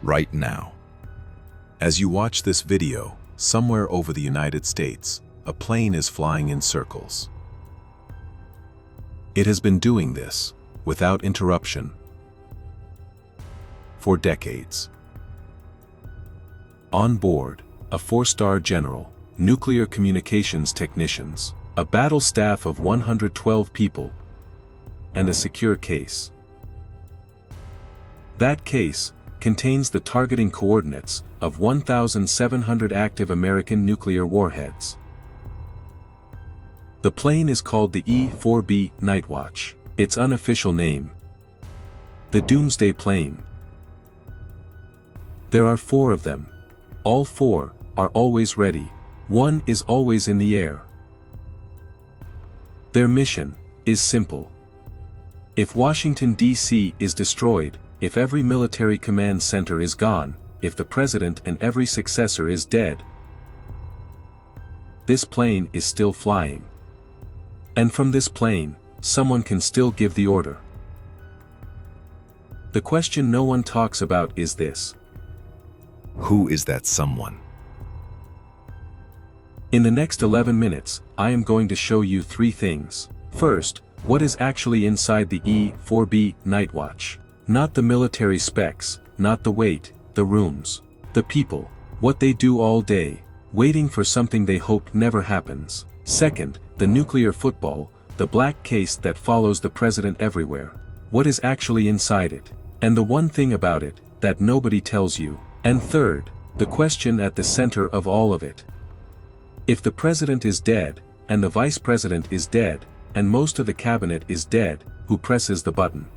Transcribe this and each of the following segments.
right now. As you watch this video, somewhere over the United States, a plane is flying in circles. It has been doing this, without interruption, for decades. On board, a 4-star general, nuclear communications technicians, a battle staff of 112 people, and a secure case. That case contains the targeting coordinates of 1,700 active American nuclear warheads. The plane is called the E-4B Nightwatch, its unofficial name, the Doomsday Plane. There are 4 of them. All 4 are always ready. One is always in the air. Their mission is simple. If Washington D.C. is destroyed, if every military command center is gone, if the president and every successor is dead, this plane is still flying. And from this plane, someone can still give the order. The question no one talks about is this: Who is that someone? In the next 11 minutes, I am going to show you 3 things. First, what is actually inside the E-4B Nightwatch. Not the military specs, not the weight, the rooms, the people, what they do all day, waiting for something they hope never happens. Second, the nuclear football, the black case that follows the president everywhere. What is actually inside it, and the one thing about it that nobody tells you. And third, the question at the center of all of it. If the president is dead, and the vice president is dead, and most of the cabinet is dead, who presses the button?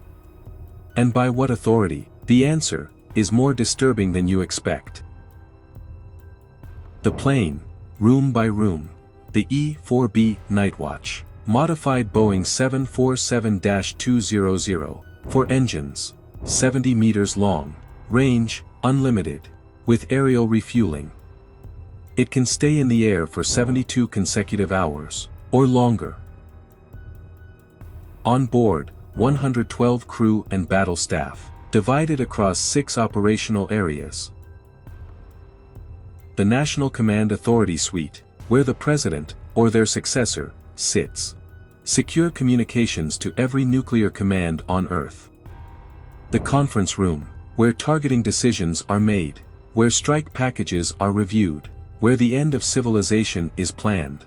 And by what authority? The answer is more disturbing than you expect. The plane, room by room, the E-4B Nightwatch, modified Boeing 747-200, 4 engines, 70 meters long, range, unlimited, with aerial refueling. It can stay in the air for 72 consecutive hours, or longer. On board, 112 crew and battle staff, divided across 6 operational areas. The National Command Authority Suite, where the president, or their successor, sits. Secure communications to every nuclear command on Earth. The conference room, where targeting decisions are made, where strike packages are reviewed, where the end of civilization is planned.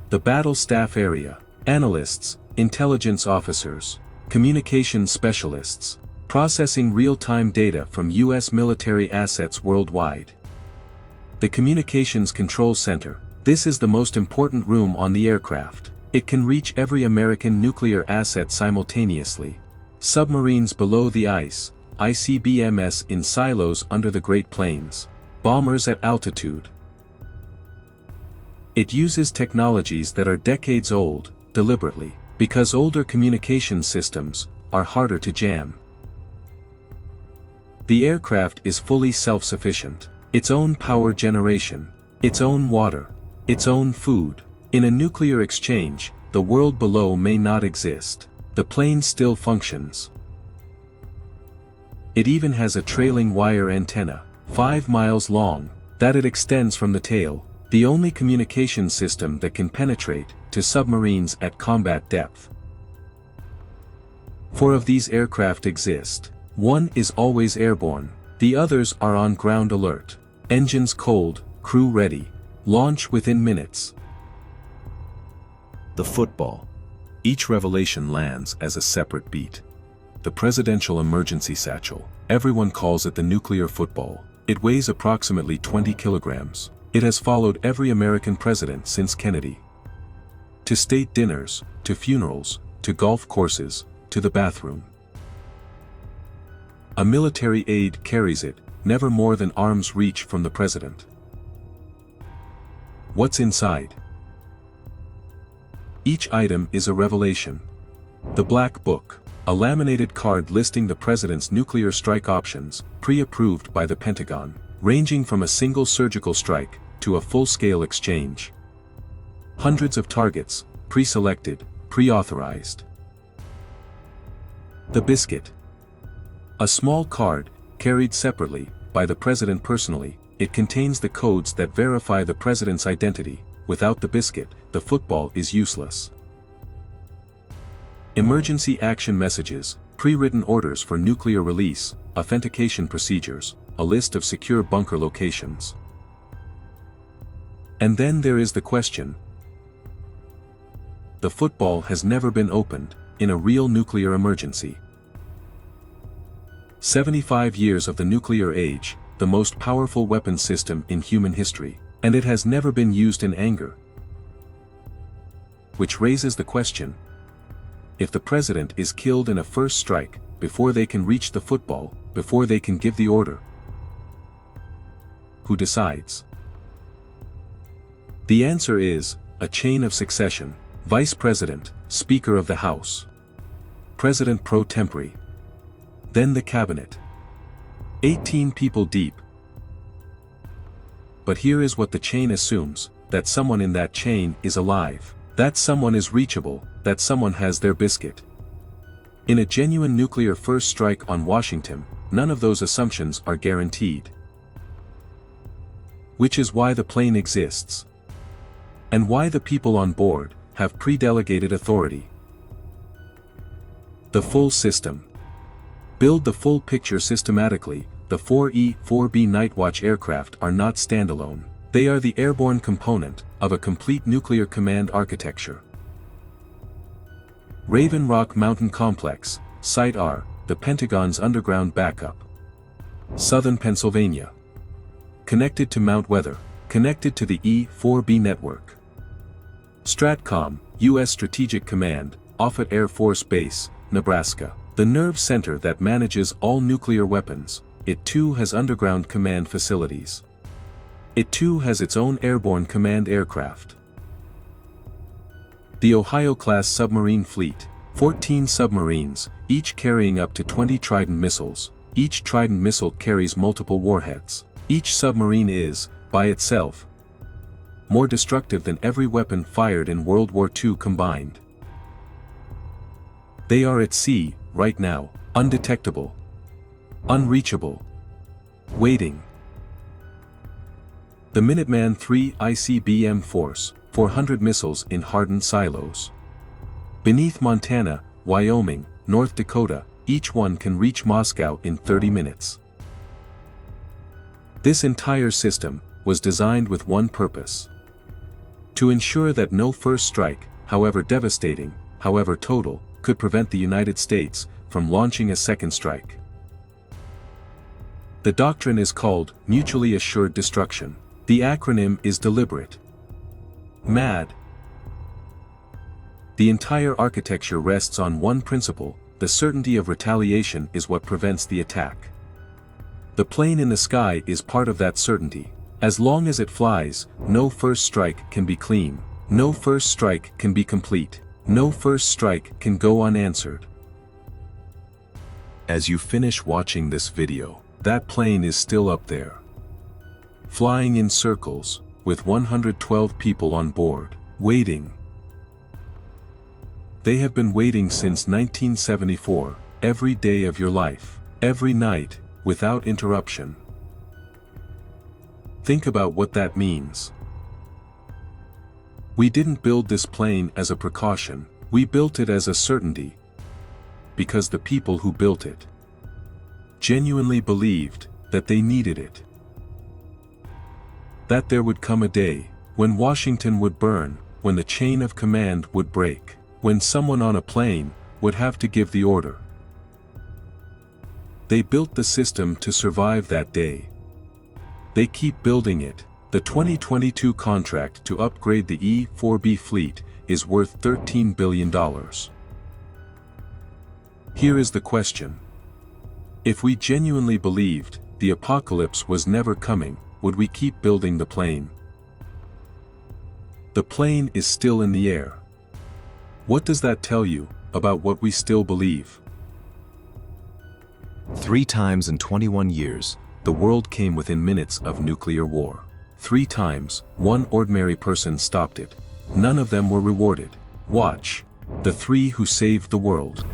The battle staff area, analysts, intelligence officers, communications specialists, processing real-time data from U.S. military assets worldwide. The Communications Control Center, this is the most important room on the aircraft. It can reach every American nuclear asset simultaneously. Submarines below the ice, ICBMs in silos under the Great Plains, bombers at altitude. It uses technologies that are decades old, deliberately, because older communication systems are harder to jam. The aircraft is fully self-sufficient, its own power generation, its own water, its own food. In a nuclear exchange, the world below may not exist. The plane still functions. It even has a trailing wire antenna, 5 miles long, that it extends from the tail, the only communication system that can penetrate to submarines at combat depth. 4 of these aircraft exist. 1 is always airborne, the others are on ground alert. Engines cold, crew ready. Launch within minutes. The football. Each revelation lands as a separate beat. The presidential emergency satchel. Everyone calls it the nuclear football. It weighs approximately 20 kilograms. It has followed every American president since Kennedy. To state dinners, to funerals, to golf courses, to the bathroom. A military aide carries it, never more than arm's reach from the president. What's inside? Each item is a revelation. The Black Book, a laminated card listing the president's nuclear strike options, pre-approved by the Pentagon, ranging from a single surgical strike to a full-scale exchange. Hundreds of targets, pre-selected, pre-authorized. The biscuit. A small card, carried separately, by the president personally. It contains the codes that verify the president's identity. Without the biscuit, the football is useless. Emergency action messages, pre-written orders for nuclear release, authentication procedures, a list of secure bunker locations. And then there is the question. The football has never been opened, in a real nuclear emergency. 75 years of the nuclear age, the most powerful weapons system in human history, and it has never been used in anger. Which raises the question. If the president is killed in a first strike, before they can reach the football, before they can give the order, who decides? The answer is, a chain of succession. Vice President, Speaker of the House, President pro tempore. Then the cabinet. 18 people deep. But here is what the chain assumes, that someone in that chain is alive, that someone is reachable, that someone has their biscuit. In a genuine nuclear first strike on Washington, none of those assumptions are guaranteed. Which is why the plane exists. And why the people on board have pre-delegated authority. The full system. Build the full picture systematically. The 4 E-4B Nightwatch aircraft are not standalone. They are the airborne component of a complete nuclear command architecture. Raven Rock Mountain Complex, Site R, the Pentagon's underground backup. Southern Pennsylvania. Connected to Mount Weather, connected to the E-4B network. STRATCOM, U.S. Strategic Command, Offutt Air Force Base, Nebraska. The nerve center that manages all nuclear weapons. It too has underground command facilities. It too has its own airborne command aircraft. The Ohio-class submarine fleet, 14 submarines, each carrying up to 20 Trident missiles. Each Trident missile carries multiple warheads. Each submarine is, by itself, more destructive than every weapon fired in World War II combined. They are at sea, right now, undetectable, unreachable, waiting. The Minuteman III ICBM force, 400 missiles in hardened silos. Beneath Montana, Wyoming, North Dakota, each one can reach Moscow in 30 minutes. This entire system was designed with one purpose. To ensure that no first strike, however devastating, however total, could prevent the United States from launching a second strike. The doctrine is called mutually assured destruction. The acronym is deliberate. MAD. The entire architecture rests on one principle: the certainty of retaliation is what prevents the attack. The plane in the sky is part of that certainty. As long as it flies, no first strike can be clean. No first strike can be complete. No first strike can go unanswered. As you finish watching this video, that plane is still up there, flying in circles, with 112 people on board, waiting. They have been waiting since 1974, every day of your life, every night, without interruption. Think about what that means. We didn't build this plane as a precaution, we built it as a certainty. Because the people who built it genuinely believed that they needed it. That there would come a day when Washington would burn, when the chain of command would break, when someone on a plane would have to give the order. They built the system to survive that day. They keep building it. The 2022 contract to upgrade the E-4B fleet is worth $13 billion. Here is the question. If we genuinely believed the apocalypse was never coming, would we keep building the plane? The plane is still in the air. What does that tell you about what we still believe? 3 times in 21 years, the world came within minutes of nuclear war. 3 times, one ordinary person stopped it. None of them were rewarded. Watch. The 3 who saved the world.